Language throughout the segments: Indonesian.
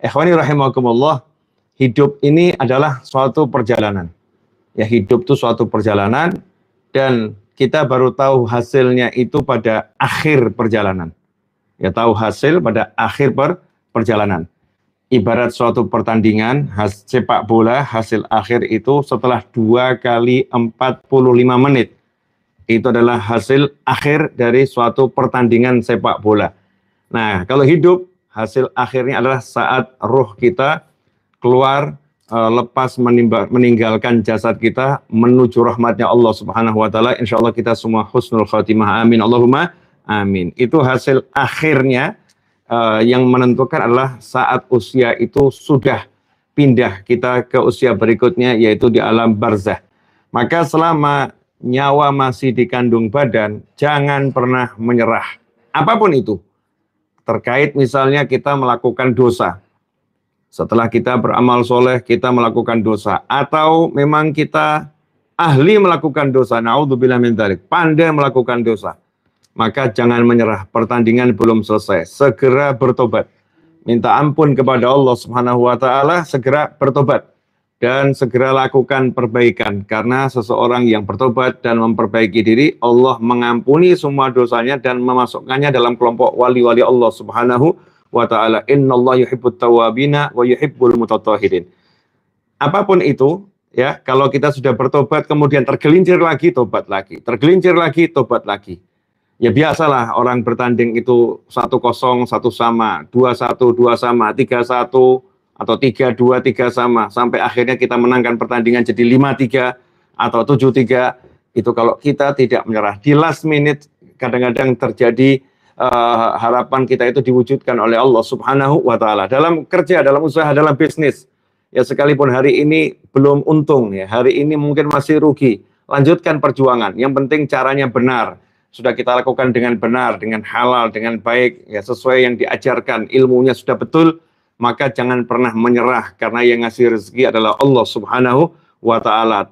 Ikhwani rahimakumullah, hidup ini adalah suatu perjalanan. Ya, hidup itu suatu perjalanan dan kita baru tahu hasilnya itu pada akhir perjalanan. Ya, tahu hasil pada akhir perjalanan. Ibarat suatu pertandingan sepak bola, hasil akhir itu setelah 2 kali 45 menit. Itu adalah hasil akhir dari suatu pertandingan sepak bola. Nah, kalau hidup, hasil akhirnya adalah saat roh kita keluar, lepas meninggalkan jasad kita menuju rahmatnya Allah Subhanahu wa taala. Insyaallah kita semua husnul khatimah. Amin. Allahumma amin. Itu hasil akhirnya yang menentukan adalah saat usia itu sudah pindah kita ke usia berikutnya, yaitu di alam barzah. Maka selama nyawa masih di kandung badan, jangan pernah menyerah. Apapun itu. Terkait misalnya kita melakukan dosa. Setelah kita beramal soleh, kita melakukan dosa. Atau memang kita ahli melakukan dosa. Na'udzubillah min dzalik. Pandai melakukan dosa. Maka jangan menyerah. Pertandingan belum selesai. Segera bertobat. Minta ampun kepada Allah Subhanahu wa taala, segera bertobat. Dan segera lakukan perbaikan. Karena seseorang yang bertobat dan memperbaiki diri, Allah mengampuni semua dosanya dan memasukkannya dalam kelompok wali-wali Allah Subhanahu wa ta'ala. Innallaha yuhibbut tawwabina wa yuhibbul mutatahhirin. Apapun itu, ya, kalau kita sudah bertobat kemudian tergelincir lagi, tobat lagi. Tergelincir lagi, tobat lagi. Ya biasalah orang bertanding itu 1-0, 1 sama, 2-1, 2 sama, 3-1, atau 3-2, 3 sama, sampai akhirnya kita menangkan pertandingan jadi 5-3 atau 7-3. Itu kalau kita tidak menyerah. Di last minute kadang-kadang terjadi harapan kita itu diwujudkan oleh Allah Subhanahu wa taala. Dalam kerja, dalam usaha, dalam bisnis. Ya, sekalipun hari ini belum untung, ya, hari ini mungkin masih rugi. Lanjutkan perjuangan. Yang penting caranya benar. Sudah kita lakukan dengan benar, dengan halal, dengan baik, ya, sesuai yang diajarkan, ilmunya sudah betul. Maka jangan pernah menyerah, karena yang ngasih rezeki adalah Allah Subhanahu wa ta'ala.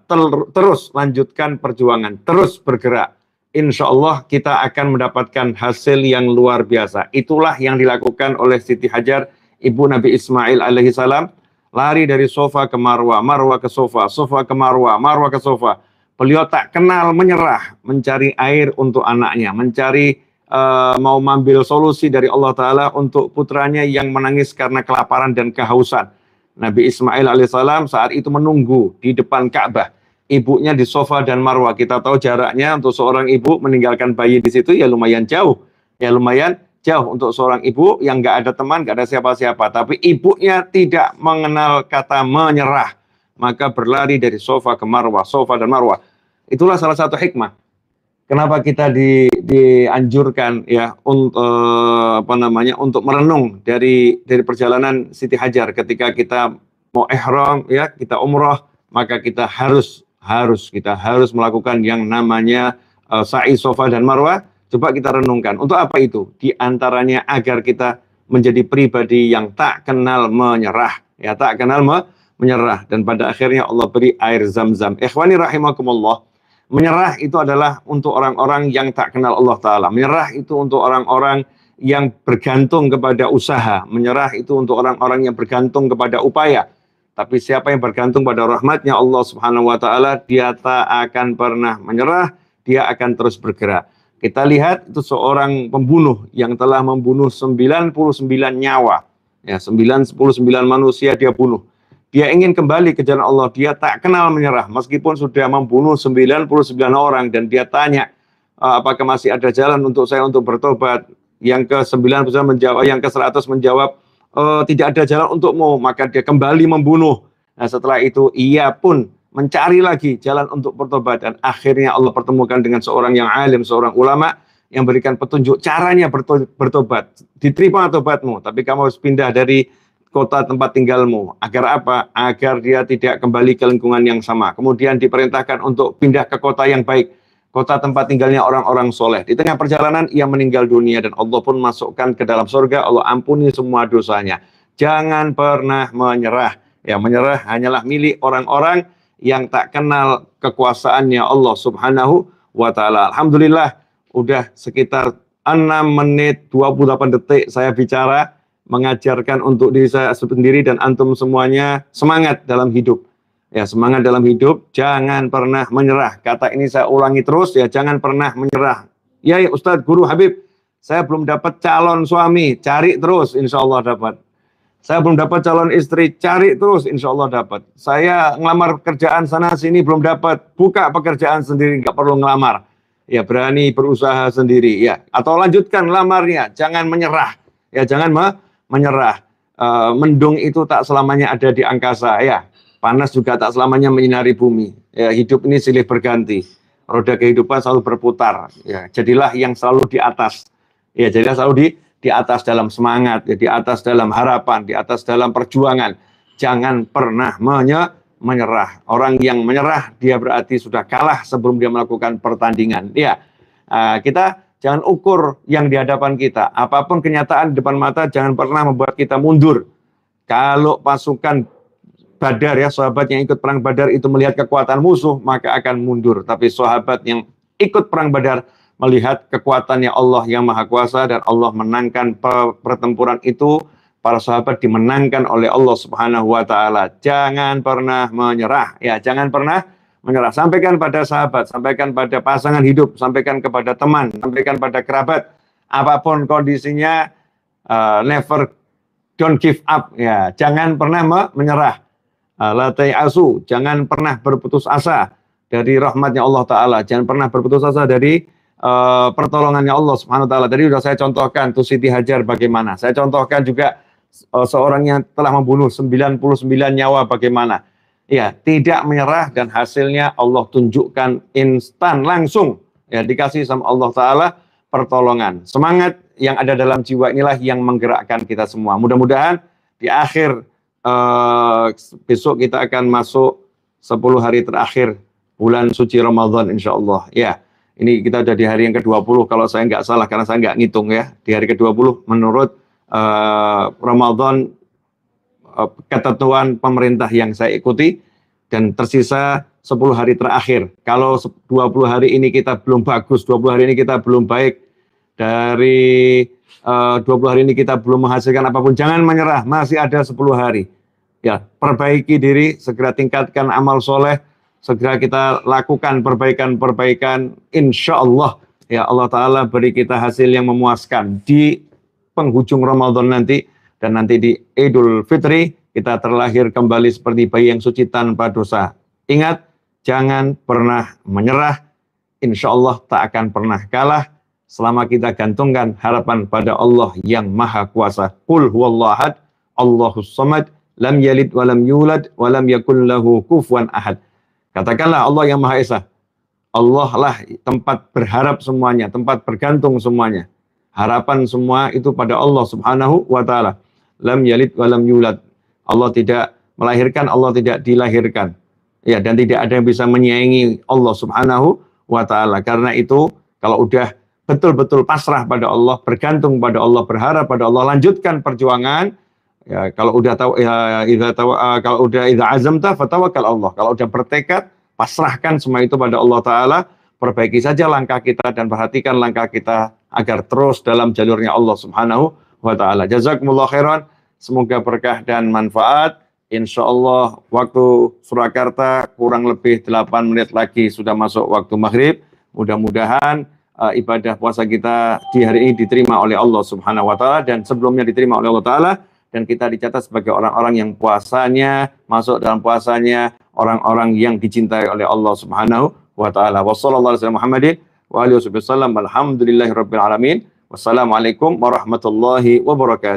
Terus lanjutkan perjuangan, terus bergerak. Insya Allah kita akan mendapatkan hasil yang luar biasa. Itulah yang dilakukan oleh Siti Hajar, ibu Nabi Ismail alaihi salam. Lari dari sofa ke marwah, marwah ke sofa, sofa ke marwah, marwah ke sofa. Beliau tak kenal menyerah, mencari air untuk anaknya, mencari mau mengambil solusi dari Allah Ta'ala untuk putranya yang menangis karena kelaparan dan kehausan. Nabi Ismail alaihissalam saat itu menunggu di depan Ka'bah. Ibunya di sofa dan marwah. Kita tahu jaraknya untuk seorang ibu meninggalkan bayi di situ ya lumayan jauh. Ya lumayan jauh untuk seorang ibu yang nggak ada teman, nggak ada siapa-siapa. Tapi ibunya tidak mengenal kata menyerah. Maka berlari dari sofa ke marwah, sofa dan marwah. Itulah salah satu hikmah. Kenapa kita dianjurkan ya untuk merenung dari perjalanan Siti Hajar ketika kita mau ihram ya, kita umrah, maka kita harus melakukan yang namanya sa'i sofa dan marwah. Coba kita renungkan. Untuk apa itu? Di antaranya agar kita menjadi pribadi yang tak kenal menyerah, ya, tak kenal menyerah, dan pada akhirnya Allah beri air Zam-Zam. Ikhwani rahimakumullah. Menyerah itu adalah untuk orang-orang yang tak kenal Allah Ta'ala. Menyerah itu untuk orang-orang yang bergantung kepada usaha. Menyerah itu untuk orang-orang yang bergantung kepada upaya. Tapi siapa yang bergantung pada rahmatnya Allah Subhanahu wa Ta'ala, dia tak akan pernah menyerah, dia akan terus bergerak. Kita lihat itu seorang pembunuh yang telah membunuh 99 nyawa. Ya, 99 manusia dia bunuh. Dia ingin kembali ke jalan Allah, dia tak kenal menyerah. Meskipun sudah membunuh 99 orang dan dia tanya, apakah masih ada jalan untuk saya untuk bertobat? Yang ke-99 menjawab, yang ke-100 menjawab, tidak ada jalan untukmu. Maka dia kembali membunuh. Nah, setelah itu ia pun mencari lagi jalan untuk bertobat. Dan akhirnya Allah pertemukan dengan seorang yang alim, seorang ulama yang berikan petunjuk caranya bertobat. Diterima tobatmu, tapi kamu harus pindah dari kota tempat tinggalmu. Agar apa? Agar dia tidak kembali ke lingkungan yang sama. Kemudian diperintahkan untuk pindah ke kota yang baik. Kota tempat tinggalnya orang-orang soleh. Di tengah perjalanan ia meninggal dunia dan Allah pun masukkan ke dalam surga. Allah ampuni semua dosanya. Jangan pernah menyerah. Ya, menyerah hanyalah milik orang-orang yang tak kenal kekuasaannya Allah Subhanahu wa Ta'ala. Alhamdulillah, udah sekitar 6 menit 28 detik saya bicara mengajarkan untuk diri saya sendiri dan antum semuanya semangat dalam hidup. Ya, semangat dalam hidup, jangan pernah menyerah. Kata ini saya ulangi terus ya, jangan pernah menyerah. Ya, Ustadz, Guru Habib, saya belum dapat calon suami, cari terus, insya Allah dapat. Saya belum dapat calon istri, cari terus, insya Allah dapat. Saya ngelamar pekerjaan sana sini belum dapat, buka pekerjaan sendiri, nggak perlu ngelamar. Ya, berani berusaha sendiri, ya. Atau lanjutkan lamarnya, jangan menyerah. Ya, jangan menyerah. Mendung itu tak selamanya ada di angkasa, ya. Panas juga tak selamanya menyinari bumi. Ya, hidup ini silih berganti. Roda kehidupan selalu berputar. Ya, jadilah yang selalu di atas. Ya, jadilah selalu di atas dalam semangat, ya, di atas dalam harapan, di atas dalam perjuangan. Jangan pernah menyerah. Orang yang menyerah, dia berarti sudah kalah sebelum dia melakukan pertandingan. Ya, kita jangan ukur yang di hadapan kita. Apapun kenyataan di depan mata, jangan pernah membuat kita mundur. Kalau pasukan Badar, ya, sahabat yang ikut perang Badar itu melihat kekuatan musuh, maka akan mundur. Tapi sahabat yang ikut perang Badar melihat kekuatannya Allah yang Maha Kuasa dan Allah menangkan pertempuran itu. Para sahabat dimenangkan oleh Allah Subhanahu wa taala. Jangan pernah menyerah, ya, jangan pernah menyerah. Sampaikan pada sahabat, sampaikan pada pasangan hidup, sampaikan kepada teman, sampaikan pada kerabat. Apapun kondisinya, never don't give up, ya. Jangan pernah menyerah. La ta'asu, jangan pernah berputus asa dari rahmatnya Allah Ta'ala. Jangan pernah berputus asa dari pertolongannya Allah Subhanahu Wa Ta'ala. Tadi sudah saya contohkan tuh Siti Hajar bagaimana. Saya contohkan juga seorang yang telah membunuh 99 nyawa bagaimana. Ya, tidak menyerah dan hasilnya Allah tunjukkan instan langsung. Ya, dikasih sama Allah Ta'ala pertolongan. Semangat yang ada dalam jiwa inilah yang menggerakkan kita semua. Mudah-mudahan di akhir besok kita akan masuk 10 hari terakhir bulan suci Ramadan, insya Allah. Ya, ini kita sudah di hari yang ke-20 kalau saya nggak salah, karena saya nggak ngitung, ya. Di hari ke-20 menurut Ramadan, ketentuan pemerintah yang saya ikuti, dan tersisa 10 hari terakhir. Kalau 20 hari ini kita belum bagus, 20 hari ini kita belum baik, dari 20 hari ini kita belum menghasilkan apapun, jangan menyerah, masih ada 10 hari. Ya, perbaiki diri, segera tingkatkan amal soleh, segera kita lakukan perbaikan-perbaikan, insya Allah, ya, Allah Ta'ala beri kita hasil yang memuaskan di penghujung Ramadan nanti, dan nanti di Idul Fitri, kita terlahir kembali seperti bayi yang suci tanpa dosa. Ingat, jangan pernah menyerah, insya Allah tak akan pernah kalah, selama kita gantungkan harapan pada Allah yang Maha Kuasa. Qul huwallahu ahad, Allahus samad, lam yalid walam yulad, walam yakul lahu kufuwan ahad. Katakanlah Allah yang Maha Esa. Allah lah tempat berharap semuanya, tempat bergantung semuanya. Harapan semua itu pada Allah Subhanahu wa Ta'ala. Lam yalid walam yulad. Allah tidak melahirkan, Allah tidak dilahirkan. Ya, dan tidak ada yang bisa menyaingi Allah Subhanahu wa Ta'ala. Karena itu, kalau udah betul-betul pasrah pada Allah, bergantung pada Allah, berharap pada Allah, lanjutkan perjuangan. Ya, kalau udah tahu, ya, kalau udah idza azamta fatawakkal Allah. Kalau udah bertekad, pasrahkan semua itu pada Allah Ta'ala, perbaiki saja langkah kita dan perhatikan langkah kita agar terus dalam jalurnya Allah Subhanahu wa Ta'ala. Jazakumullah khairan, semoga berkah dan manfaat. Insya Allah waktu Surakarta kurang lebih 8 menit lagi sudah masuk waktu maghrib. Mudah-mudahan ibadah puasa kita di hari ini diterima oleh Allah Subhanahu wa Ta'ala, dan sebelumnya diterima oleh Allah Ta'ala, dan kita dicatat sebagai orang-orang yang puasanya, masuk dalam puasanya orang-orang yang dicintai oleh Allah Subhanahu wa Ta'ala. Wassallallahu alaihi Muhammadin wa alihi wasallam. Alhamdulillahirabbil alamin. Wassalamualaikum warahmatullahi wabarakatuh.